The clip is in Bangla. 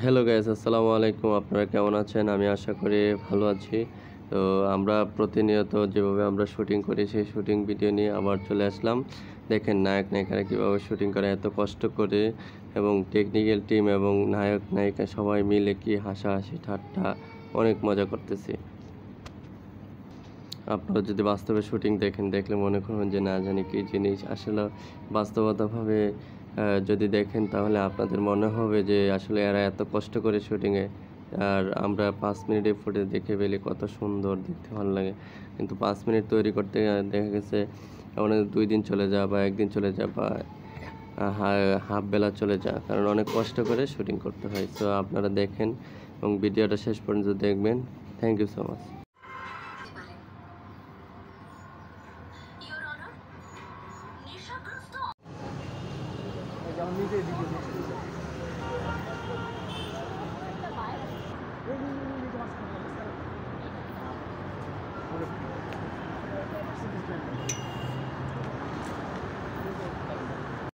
হ্যালো গাইস, আসসালামু আলাইকুম। আপনারা কেমন আছেন? আমি আশা করি ভালো আছি। তো আমরা প্রতিনিয়ত যেভাবে আমরা শুটিং করি সেই শুটিং ভিডিও নিয়ে আবার চলে আসলাম। দেখেন নায়ক নায়িকারা কীভাবে শুটিং করে এত কষ্ট করে, এবং টেকনিক্যাল টিম এবং নায়ক নায়িকা সবাই মিলে কি হাসাহাসি ঠাট্টা, অনেক মজা করতেছি। আপনারা যদি বাস্তবে শুটিং দেখলে মনে করবেন যে না জানি কী জিনিস। আসলে বাস্তবতাভাবে যদি দেখেন তাহলে আপনাদের মনে হবে যে আসলে এরা এত কষ্ট করে শুটিংয়ে, আর আমরা ৫ মিনিটের ফুটেজ দেখে ফেলি, কত সুন্দর দেখতে ভালো লাগে। কিন্তু ৫ মিনিট তৈরি করতে দেখা গেছে আমাদের ২ দিন চলে যায় বা ১ দিন চলে যায় বা হাফ বেলা চলে যায়, কারণ অনেক কষ্ট করে শুটিং করতে হয়। সো আপনারা দেখেন এবং ভিডিওটা শেষ পর্যন্ত দেখবেন। Thank you so much.